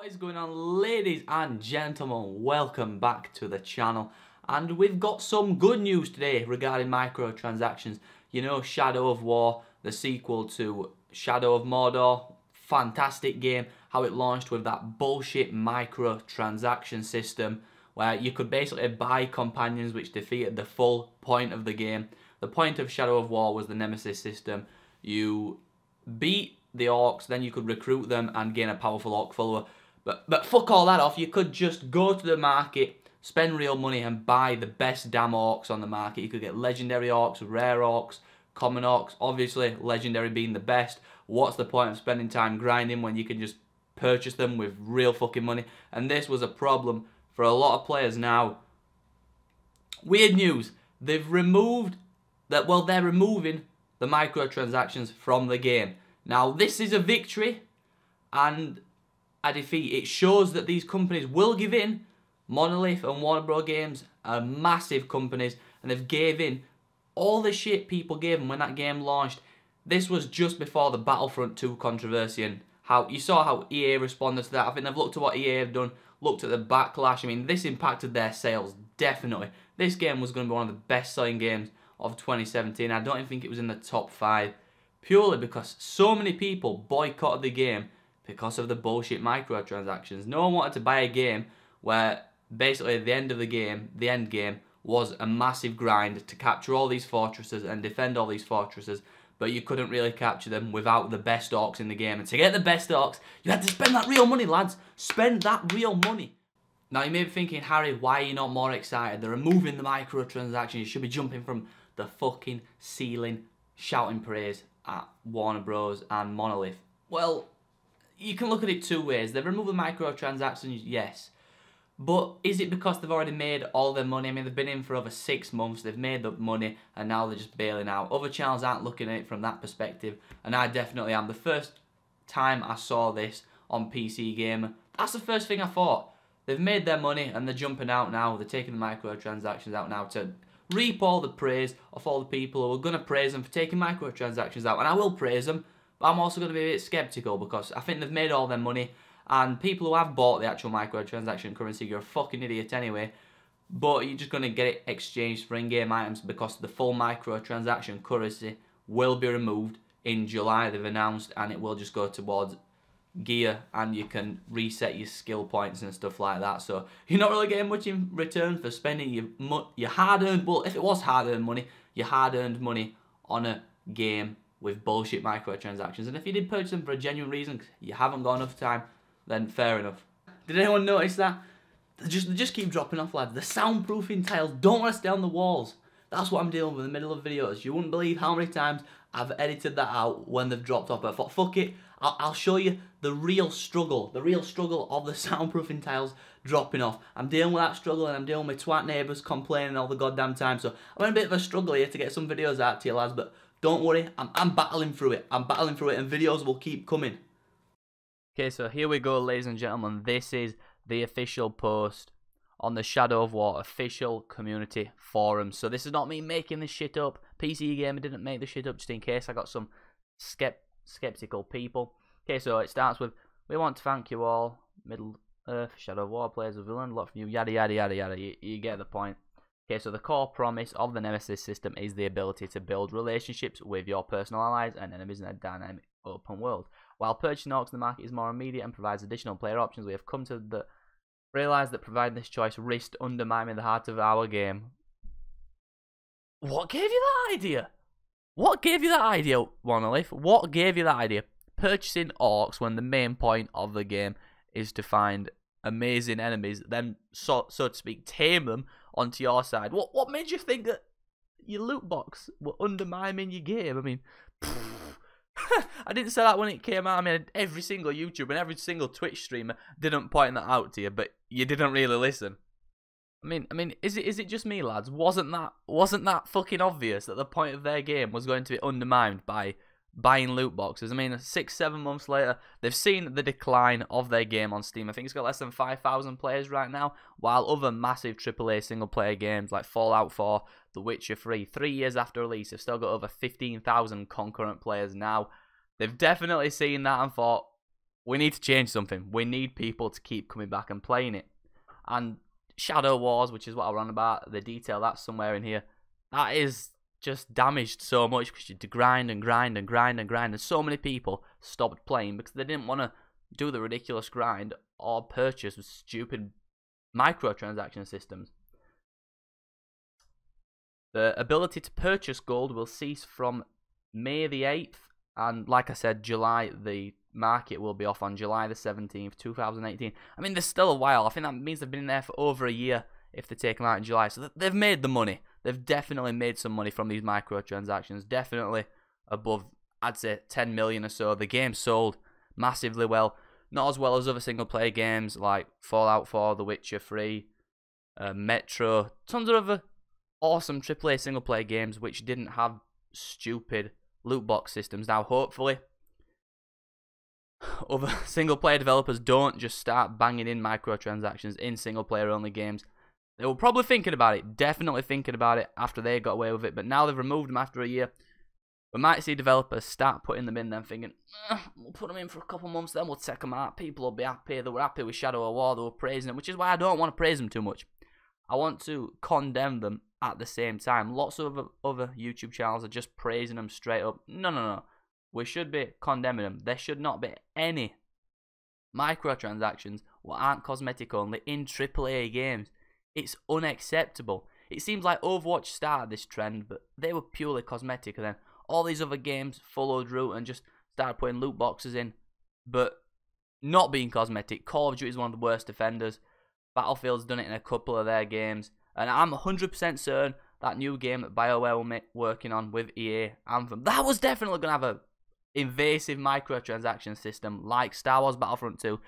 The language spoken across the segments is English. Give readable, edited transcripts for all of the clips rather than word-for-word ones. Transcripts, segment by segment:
What is going on, ladies and gentlemen? Welcome back to the channel, and we've got some good news today regarding microtransactions. You know, Shadow of War, the sequel to Shadow of Mordor, fantastic game. How it launched with that bullshit microtransaction system where you could basically buy companions, which defeated the full point of the game. The point of Shadow of War was the Nemesis system. You beat the orcs, then you could recruit them and gain a powerful orc follower. But fuck all that off, you could just go to the market, spend real money and buy the best damn orcs on the market. You could get legendary orcs, rare orcs, common orcs, obviously legendary being the best. What's the point of spending time grinding when you can just purchase them with real fucking money? And this was a problem for a lot of players now. Weird news, they've removed that, well, they're removing the microtransactions from the game. Now, this is a victory and a defeat. It shows that these companies will give in. Monolith and Warner Bros. Games are massive companies, and they've gave in all the shit people gave them when that game launched. This was just before the Battlefront 2 controversy, and how you saw how EA responded to that. I think they've looked at what EA have done, looked at the backlash. I mean, this impacted their sales, definitely. This game was going to be one of the best-selling games of 2017. I don't even think it was in the top 5, purely because so many people boycotted the game because of the bullshit microtransactions. No one wanted to buy a game where basically the end of the game, the end game, was a massive grind to capture all these fortresses and defend all these fortresses, but you couldn't really capture them without the best orcs in the game. And to get the best orcs, you had to spend that real money, lads. Spend that real money. Now, you may be thinking, Harry, why are you not more excited? They're removing the microtransactions. You should be jumping from the fucking ceiling, shouting praise at Warner Bros. And Monolith. Well, you can look at it two ways. They've removed the microtransactions, yes. But is it because they've already made all their money? I mean, they've been in for over 6 months, they've made the money, and now they're just bailing out. Other channels aren't looking at it from that perspective, and I definitely am. The first time I saw this on PC Gamer, that's the first thing I thought. They've made their money, and they're jumping out now. They're taking the microtransactions out now to reap all the praise of all the people who are going to praise them for taking microtransactions out. And I will praise them, but I'm also going to be a bit sceptical because I think they've made all their money. And people who have bought the actual microtransaction currency, you're a fucking idiot anyway. But you're just going to get it exchanged for in-game items because the full microtransaction currency will be removed in July, they've announced. And it will just go towards gear, and you can reset your skill points and stuff like that. So you're not really getting much in return for spending your hard-earned, well, if it was hard-earned money, your hard-earned money on a game with bullshit microtransactions. And if you did purchase them for a genuine reason, you haven't got enough time, then fair enough. Did anyone notice that? They just keep dropping off, lads. The soundproofing tiles don't want to stay on the walls. That's what I'm dealing with in the middle of videos. You wouldn't believe how many times I've edited that out when they've dropped off. I thought, fuck it, I'll show you the real struggle of the soundproofing tiles dropping off. I'm dealing with that struggle, and I'm dealing with twat neighbours complaining all the goddamn time. So I'm in a bit of a struggle here to get some videos out to you, lads, but don't worry, I'm battling through it. I'm battling through it, and videos will keep coming. Okay, so here we go, ladies and gentlemen. This is the official post on the Shadow of War official community forum. So this is not me making this shit up. PC Gamer didn't make this shit up, just in case I got some skeptical people. Okay, so it starts with, we want to thank you all, Middle Earth, Shadow of War players, we've learned a lot from you, yada yada yada yada, you get the point. Okay, so the core promise of the Nemesis system is the ability to build relationships with your personal allies and enemies in a dynamic open world. While purchasing orcs in the market is more immediate and provides additional player options, we have come to realise that providing this choice risked undermining the heart of our game. What gave you that idea? What gave you that idea, Monolith? What gave you that idea? Purchasing orcs when the main point of the game is to find amazing enemies, then so to speak tame them onto your side. What made you think that your loot box were undermining your game? I mean, I didn't say that when it came out. I mean, every single YouTuber and every single Twitch streamer didn't point that out to you, but you didn't really listen. I mean, is it just me, lads? Wasn't that fucking obvious that the point of their game was going to be undermined by buying loot boxes? I mean, 6-7 months later, they've seen the decline of their game on Steam. I think it's got less than 5,000 players right now, while other massive AAA single-player games like Fallout 4, The Witcher 3, 3 years after release, have still got over 15,000 concurrent players now. They've definitely seen that and thought, we need to change something. We need people to keep coming back and playing it. And Shadow Wars, which is what I ran about, the detail that's somewhere in here, that is just damaged so much because you had to grind and grind and grind and grind. And so many people stopped playing because they didn't want to do the ridiculous grind or purchase stupid microtransaction systems. The ability to purchase gold will cease from May the 8th, and like I said, July, the market will be off on July the 17th, 2018. I mean, there's still a while. I think that means they've been in there for over a year if they take them out in July. So they've made the money. They've definitely made some money from these microtransactions. Definitely above, I'd say, 10 million or so. The game sold massively well. Not as well as other single-player games like Fallout 4, The Witcher 3, Metro. Tons of other awesome AAA single-player games which didn't have stupid loot box systems. Now, hopefully, other single-player developers don't just start banging in microtransactions in single-player only games. They were probably thinking about it, definitely thinking about it after they got away with it, but now they've removed them after a year. We might see developers start putting them in, then thinking, we'll put them in for a couple months, then we'll take them out. People will be happy. They were happy with Shadow of War. They were praising them, which is why I don't want to praise them too much. I want to condemn them at the same time. Lots of other YouTube channels are just praising them straight up. No. We should be condemning them. There should not be any microtransactions what aren't cosmetic only in AAA games. It's unacceptable. It seems like Overwatch started this trend, but they were purely cosmetic, and then all these other games followed route and just started putting loot boxes in, but not being cosmetic. Call of Duty is one of the worst offenders. Battlefield's done it in a couple of their games, and I'm 100% certain that new game that BioWare were working on with EA, Anthem, that was definitely going to have a invasive microtransaction system like Star Wars Battlefront 2.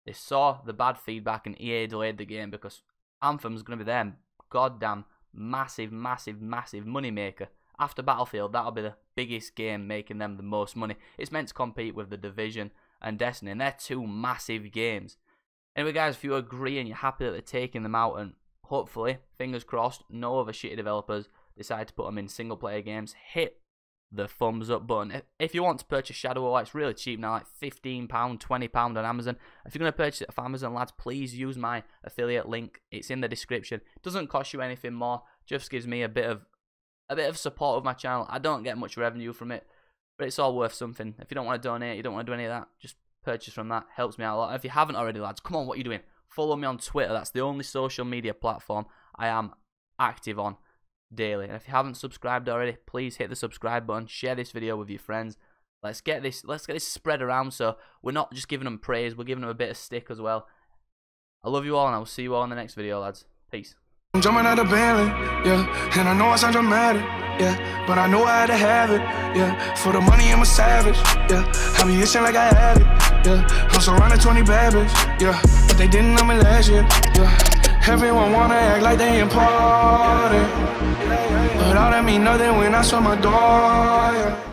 They saw the bad feedback and EA delayed the game because Anthem's going to be their goddamn massive money maker. After Battlefield, that'll be the biggest game making them the most money. It's meant to compete with The Division and Destiny, and they're two massive games. Anyway, guys, if you agree and you're happy that they're taking them out, and hopefully, fingers crossed, no other shitty developers decide to put them in single-player games, hit the thumbs up button. If you want to purchase Shadow War, it's really cheap now, like £15, £20 on Amazon. If you're going to purchase it off Amazon, lads, please use my affiliate link. It's in the description. It doesn't cost you anything more, just gives me a bit of support of my channel. I don't get much revenue from it, but it's all worth something. If you don't want to donate, you don't want to do any of that, just purchase from that. Helps me out a lot. If you haven't already, lads, come on, what are you doing? Follow me on Twitter. That's the only social media platform I am active on daily. And if you haven't subscribed already, please hit the subscribe button. Share this video with your friends. Let's get this spread around, so we're not just giving them praise, we're giving them a bit of stick as well. I love you all, and I will see you all in the next video, lads. Peace. I'm jumping out of Bentley, yeah, and I know I sound dramatic, yeah, but I know I had to have it, yeah, for the money I'm a savage, yeah, I be itching like I had it, yeah, I'm surrounded 20 bad bitches, yeah, but they didn't know me last year, yeah, everyone wanna act like they important, but all that mean nothing when I saw my door, yeah.